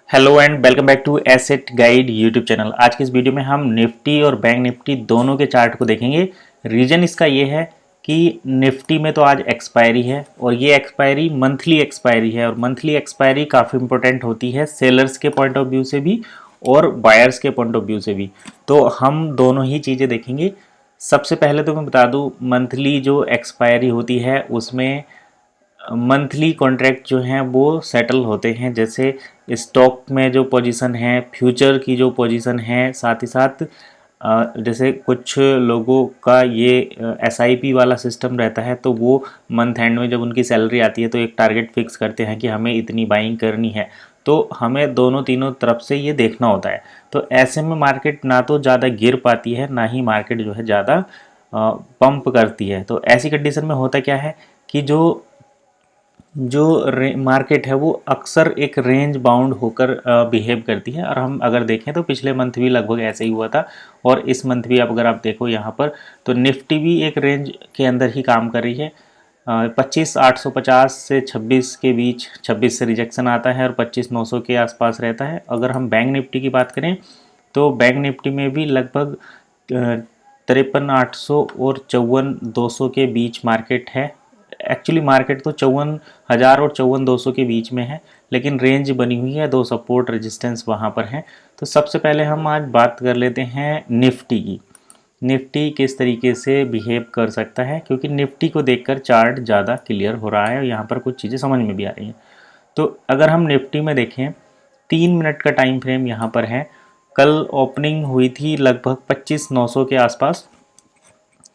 Hello and welcome back to asset guide YouTube channel. आज के इस वीडियो में हम निफ्टी और बैंक निफ्टी दोनों के चार्ट को देखेंगे। रीजन इसका ये है कि निफ्टी में तो आज एक्सपायरी है और ये एक्सपायरी मंथली एक्सपायरी है और मंथली एक्सपायरी काफ़ी इंपॉर्टेंट होती है सेलर्स के पॉइंट ऑफ व्यू से भी और बायर्स के पॉइंट ऑफ व्यू से भी। तो हम दोनों ही चीज़ें देखेंगे। सबसे पहले तो मैं बता दूँ, मंथली जो एक्सपायरी होती है उसमें मंथली कॉन्ट्रैक्ट जो हैं वो सेटल होते हैं। जैसे स्टॉक में जो पोजीशन है, फ्यूचर की जो पोजीशन है, साथ ही साथ जैसे कुछ लोगों का ये एसआईपी वाला सिस्टम रहता है, तो वो मंथ एंड में जब उनकी सैलरी आती है तो एक टारगेट फिक्स करते हैं कि हमें इतनी बाइंग करनी है। तो हमें दोनों तीनों तरफ से ये देखना होता है। तो ऐसे में मार्केट ना तो ज़्यादा गिर पाती है, ना ही मार्केट जो है ज़्यादा पंप करती है। तो ऐसी कंडीशन में होता क्या है कि जो जो मार्केट है वो अक्सर एक रेंज बाउंड होकर बिहेव करती है। और हम अगर देखें तो पिछले मंथ भी लगभग ऐसे ही हुआ था और इस मंथ भी अगर आप देखो यहाँ पर तो निफ्टी भी एक रेंज के अंदर ही काम कर रही है। 25,850 से 26 के बीच, 26 से रिजेक्शन आता है और 25,900 के आसपास रहता है। अगर हम बैंक निफ्टी की बात करें तो बैंक निफ्टी में भी लगभग 53,800 और 54,200 के बीच मार्केट है। एक्चुअली मार्केट तो 54,000 और 54,200 के बीच में है, लेकिन रेंज बनी हुई है, दो सपोर्ट रेजिस्टेंस वहाँ पर हैं। तो सबसे पहले हम आज बात कर लेते हैं निफ्टी की। निफ्टी किस तरीके से बिहेव कर सकता है, क्योंकि निफ्टी को देखकर चार्ट ज़्यादा क्लियर हो रहा है और यहाँ पर कुछ चीज़ें समझ में भी आ रही हैं। तो अगर हम निफ्टी में देखें, 3 मिनट का टाइम फ्रेम यहाँ पर है। कल ओपनिंग हुई थी लगभग 25,900 के आसपास।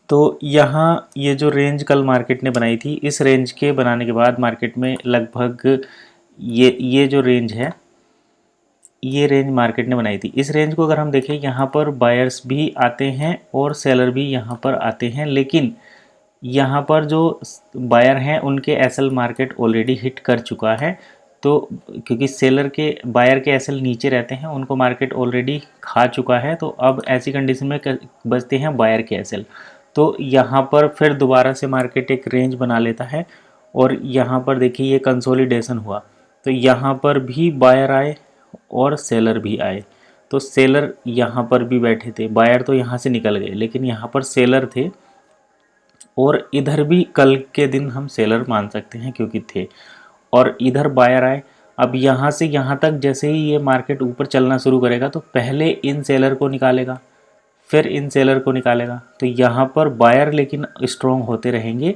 तो यहाँ ये जो रेंज कल मार्केट ने बनाई थी, इस रेंज के बनाने के बाद मार्केट में लगभग ये जो रेंज है, ये रेंज मार्केट ने बनाई थी। इस रेंज को अगर हम देखें, यहाँ पर बायर्स भी आते हैं और सेलर भी यहाँ पर आते हैं, लेकिन यहाँ पर जो बायर हैं उनके एसएल मार्केट ऑलरेडी हिट कर चुका है। तो क्योंकि सेलर के बायर के एसएल नीचे रहते हैं, उनको मार्केट ऑलरेडी खा चुका है। तो अब ऐसी कंडीशन में बचते हैं बायर के एसएल। तो यहाँ पर फिर दोबारा से मार्केट एक रेंज बना लेता है और यहाँ पर देखिए ये कंसोलिडेशन हुआ। तो यहाँ पर भी बायर आए और सेलर भी आए। तो सेलर यहाँ पर भी बैठे थे, बायर तो यहाँ से निकल गए, लेकिन यहाँ पर सेलर थे और इधर भी कल के दिन हम सेलर मान सकते हैं क्योंकि थे, और इधर बायर आए। अब यहाँ से यहाँ तक जैसे ही ये मार्केट ऊपर चलना शुरू करेगा तो पहले इन सेलर को निकालेगा, फिर इन सेलर को निकालेगा। तो यहाँ पर बायर लेकिन स्ट्रॉन्ग होते रहेंगे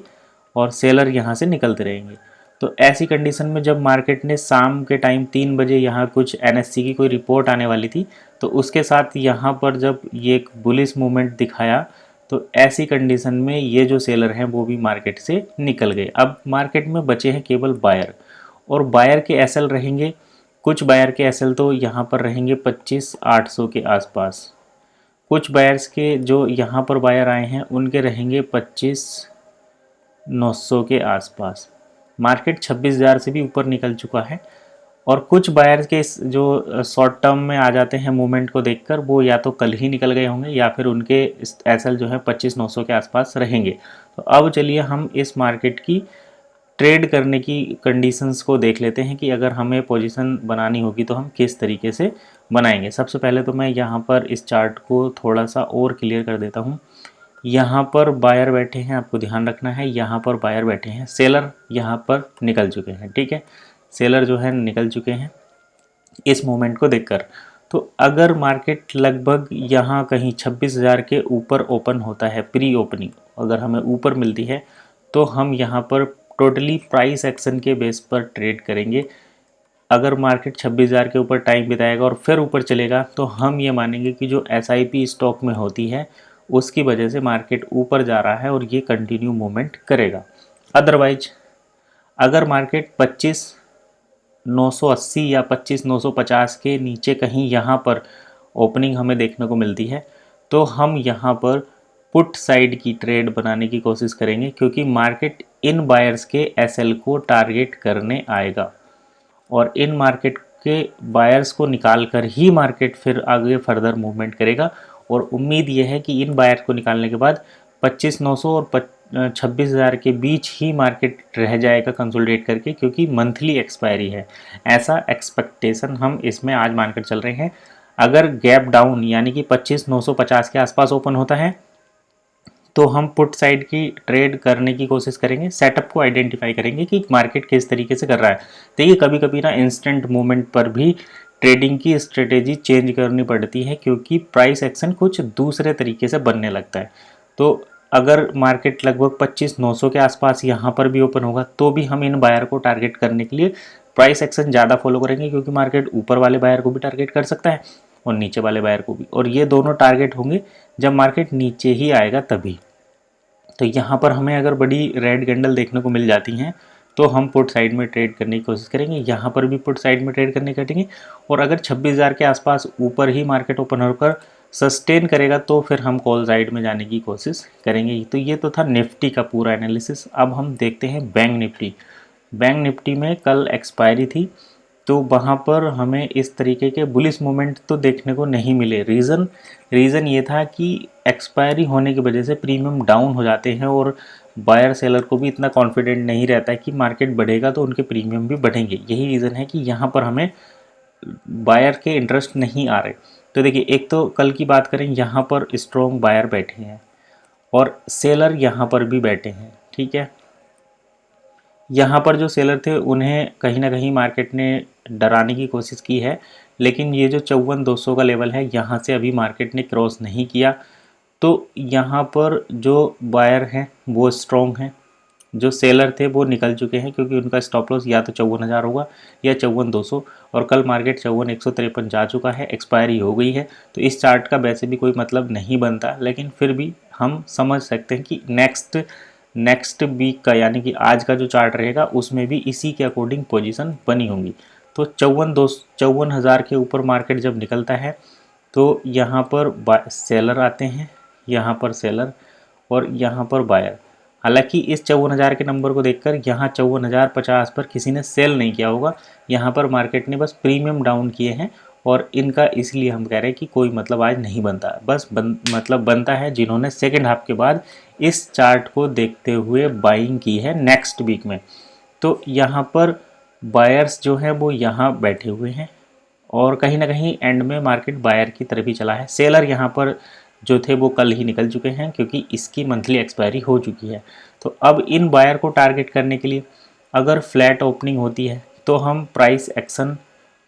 और सेलर यहाँ से निकलते रहेंगे। तो ऐसी कंडीशन में जब मार्केट ने शाम के टाइम 3 बजे यहाँ कुछ एनएससी की कोई रिपोर्ट आने वाली थी, तो उसके साथ यहाँ पर जब ये एक बुलिश मूवमेंट दिखाया, तो ऐसी कंडीशन में ये जो सेलर हैं वो भी मार्केट से निकल गए। अब मार्केट में बचे हैं केवल बायर, और बायर के एसएल रहेंगे, कुछ बायर के एसएल तो यहाँ पर रहेंगे 25,800 के आसपास। कुछ बायर्स के जो यहाँ पर बायर आए हैं उनके रहेंगे 25,900 के आसपास। मार्केट 26,000 से भी ऊपर निकल चुका है। और कुछ बायर्स के जो शॉर्ट टर्म में आ जाते हैं मूवमेंट को देखकर, वो या तो कल ही निकल गए होंगे या फिर उनके एसएल जो है 25,900 के आसपास रहेंगे। तो अब चलिए हम इस मार्केट की ट्रेड करने की कंडीशंस को देख लेते हैं कि अगर हमें पोजीशन बनानी होगी तो हम किस तरीके से बनाएंगे। सबसे पहले तो मैं यहाँ पर इस चार्ट को थोड़ा सा और क्लियर कर देता हूँ। यहाँ पर बायर बैठे हैं, आपको ध्यान रखना है, यहाँ पर बायर बैठे हैं, सेलर यहाँ पर निकल चुके हैं। ठीक है, सेलर जो है निकल चुके हैं इस मोमेंट को देखकर। तो अगर मार्केट लगभग यहाँ कहीं 26,000 के ऊपर ओपन होता है, प्री ओपनिंग अगर हमें ऊपर मिलती है, तो हम यहाँ पर टोटली प्राइस एक्शन के बेस पर ट्रेड करेंगे। अगर मार्केट 26,000 के ऊपर टाइम बिताएगा और फिर ऊपर चलेगा, तो हम ये मानेंगे कि जो एसआईपी स्टॉक में होती है उसकी वजह से मार्केट ऊपर जा रहा है और ये कंटिन्यू मूवमेंट करेगा। अदरवाइज अगर मार्केट 25,980 या 25,950 के नीचे कहीं यहाँ पर ओपनिंग हमें देखने को मिलती है, तो हम यहाँ पर पुट साइड की ट्रेड बनाने की कोशिश करेंगे, क्योंकि मार्केट इन बायर्स के एसएल को टारगेट करने आएगा और इन मार्केट के बायर्स को निकाल कर ही मार्केट फिर आगे फर्दर मूवमेंट करेगा। और उम्मीद यह है कि इन बायर्स को निकालने के बाद 25,900 और 26,000 के बीच ही मार्केट रह जाएगा कंसोलिडेट करके, क्योंकि मंथली एक्सपायरी है, ऐसा एक्सपेक्टेशन हम इसमें आज मानकर चल रहे हैं। अगर गैप डाउन यानी कि 25,950 के आसपास ओपन होता है तो हम पुट साइड की ट्रेड करने की कोशिश करेंगे, सेटअप को आइडेंटिफाई करेंगे कि मार्केट किस तरीके से कर रहा है। देखिए कभी कभी ना इंस्टेंट मूवमेंट पर भी ट्रेडिंग की स्ट्रेटेजी चेंज करनी पड़ती है, क्योंकि प्राइस एक्शन कुछ दूसरे तरीके से बनने लगता है। तो अगर मार्केट लगभग 25,900 के आसपास यहाँ पर भी ओपन होगा तो भी हम इन बायर को टारगेट करने के लिए प्राइस एक्शन ज़्यादा फॉलो करेंगे, क्योंकि मार्केट ऊपर वाले बायर को भी टारगेट कर सकता है और नीचे वाले बायर को भी, और ये दोनों टारगेट होंगे जब मार्केट नीचे ही आएगा तभी। तो यहाँ पर हमें अगर बड़ी रेड कैंडल देखने को मिल जाती हैं तो हम पुट साइड में ट्रेड करने की कोशिश करेंगे, यहाँ पर भी पुट साइड में ट्रेड करने करेंगे। और अगर 26,000 के आसपास ऊपर ही मार्केट ओपन होकर सस्टेन करेगा तो फिर हम कॉल साइड में जाने की कोशिश करेंगे। तो ये तो था निफ्टी का पूरा एनालिसिस। अब हम देखते हैं बैंक निफ्टी। बैंक निफ्टी में कल एक्सपायरी थी, तो वहाँ पर हमें इस तरीके के बुलिश मोमेंट तो देखने को नहीं मिले। रीज़न ये था कि एक्सपायरी होने की वजह से प्रीमियम डाउन हो जाते हैं और बायर सेलर को भी इतना कॉन्फिडेंट नहीं रहता है कि मार्केट बढ़ेगा तो उनके प्रीमियम भी बढ़ेंगे। यही रीज़न है कि यहाँ पर हमें बायर के इंटरेस्ट नहीं आ रहे। तो देखिए एक तो कल की बात करें, यहाँ पर स्ट्रॉन्ग बायर बैठे हैं और सेलर यहाँ पर भी बैठे हैं, ठीक है। यहाँ पर जो सेलर थे उन्हें कहीं ना कहीं मार्केट ने डराने की कोशिश की है, लेकिन ये जो 54,200 का लेवल है यहाँ से अभी मार्केट ने क्रॉस नहीं किया। तो यहाँ पर जो बायर हैं वो स्ट्रॉन्ग हैं, जो सेलर थे वो निकल चुके हैं, क्योंकि उनका स्टॉप लॉस या तो 54,000 होगा या 54,200, और कल मार्केट 54,153 जा चुका है, एक्सपायरी हो गई है। तो इस चार्ट का वैसे भी कोई मतलब नहीं बनता, लेकिन फिर भी हम समझ सकते हैं कि नेक्स्ट वीक का यानी कि आज का जो चार्ट रहेगा उसमें भी इसी के अकॉर्डिंग पोजीशन बनी होंगी। तो 54,000 के ऊपर मार्केट जब निकलता है तो यहाँ पर सेलर आते हैं, यहाँ पर सेलर और यहाँ पर बायर। हालांकि इस 54,000 के नंबर को देखकर यहाँ 54,050 पर किसी ने सेल नहीं किया होगा, यहाँ पर मार्केट ने बस प्रीमियम डाउन किए हैं, और इनका इसलिए हम कह रहे हैं कि कोई मतलब आज नहीं बनता। बस मतलब बनता है जिन्होंने सेकेंड हाफ के बाद इस चार्ट को देखते हुए बाइंग की है नेक्स्ट वीक में। तो यहाँ पर बायर्स जो हैं वो यहाँ बैठे हुए हैं और कहीं ना कहीं एंड में मार्केट बायर की तरफ ही चला है। सेलर यहाँ पर जो थे वो कल ही निकल चुके हैं, क्योंकि इसकी मंथली एक्सपायरी हो चुकी है। तो अब इन बायर को टारगेट करने के लिए अगर फ्लैट ओपनिंग होती है तो हम प्राइस एक्शन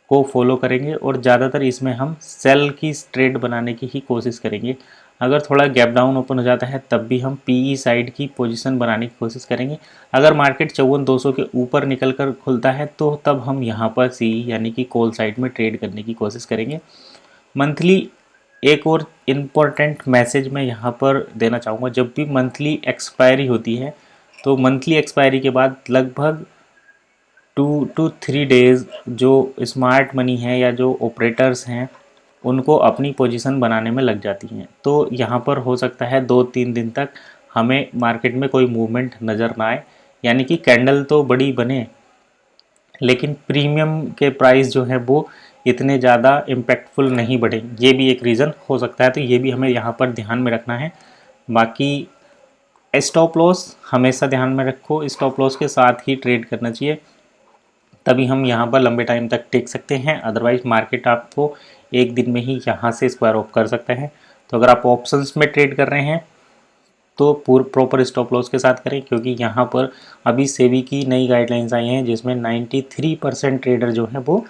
को फॉलो करेंगे और ज़्यादातर इसमें हम सेल की ट्रेड बनाने की ही कोशिश करेंगे। अगर थोड़ा गैप डाउन ओपन हो जाता है तब भी हम पीई साइड की पोजीशन बनाने की कोशिश करेंगे। अगर मार्केट 54,200 के ऊपर निकल कर खुलता है तो तब हम यहाँ पर सी यानी कि कॉल साइड में ट्रेड करने की कोशिश करेंगे। मंथली एक और इम्पोर्टेंट मैसेज मैं यहाँ पर देना चाहूँगा, जब भी मंथली एक्सपायरी होती है तो मंथली एक्सपायरी के बाद लगभग 2 to 3 डेज़ जो स्मार्ट मनी है या जो ऑपरेटर्स हैं उनको अपनी पोजीशन बनाने में लग जाती हैं। तो यहाँ पर हो सकता है 2-3 दिन तक हमें मार्केट में कोई मूवमेंट नज़र ना आए, यानी कि कैंडल तो बड़ी बने लेकिन प्रीमियम के प्राइस जो है वो इतने ज़्यादा इम्पैक्टफुल नहीं बढ़े। ये भी एक रीज़न हो सकता है, तो ये भी हमें यहाँ पर ध्यान में रखना है। बाकी स्टॉप लॉस हमेशा ध्यान में रखो, स्टॉप लॉस के साथ ही ट्रेड करना चाहिए, तभी हम यहाँ पर लंबे टाइम तक टिक सकते हैं। अदरवाइज मार्केट आपको एक दिन में ही यहाँ से स्क्वायर ऑफ कर सकता है। तो अगर आप ऑप्शंस में ट्रेड कर रहे हैं तो प्रॉपर स्टॉप लॉस के साथ करें, क्योंकि यहाँ पर अभी सेबी की नई गाइडलाइंस आई हैं जिसमें 93% ट्रेडर जो हैं वो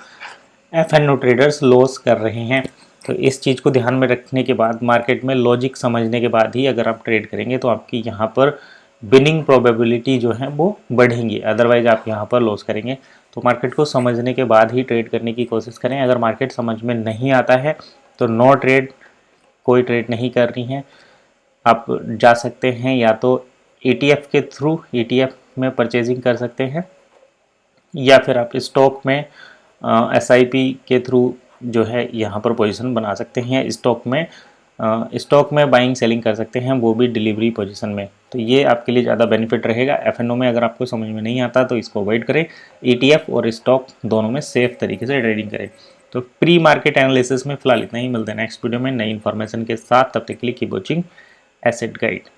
एफएनओ ट्रेडर्स लॉस कर रहे हैं। तो इस चीज़ को ध्यान में रखने के बाद, मार्केट में लॉजिक समझने के बाद ही अगर आप ट्रेड करेंगे तो आपकी यहाँ पर विनिंग प्रोबेबिलिटी जो है वो बढ़ेंगी, अदरवाइज आप यहाँ पर लॉस करेंगे। तो मार्केट को समझने के बाद ही ट्रेड करने की कोशिश करें। अगर मार्केट समझ में नहीं आता है तो नो ट्रेड, कोई ट्रेड नहीं करनी है। आप जा सकते हैं या तो ETF के थ्रू ETF में परचेजिंग कर सकते हैं, या फिर आप स्टॉक में SIP के थ्रू जो है यहाँ पर पोजीशन बना सकते हैं। स्टॉक में बाइंग सेलिंग कर सकते हैं, वो भी डिलीवरी पोजीशन में। तो ये आपके लिए ज़्यादा बेनिफिट रहेगा। एफएनओ में अगर आपको समझ में नहीं आता तो इसको अवॉइड करें, ETF और स्टॉक दोनों में सेफ तरीके से ट्रेडिंग करें। तो प्री मार्केट एनालिसिस में फिलहाल इतना ही, मिलते हैं नेक्स्ट वीडियो में नई इन्फॉर्मेशन के साथ। तब तक के लिए कीप वॉचिंग एसेट गाइड।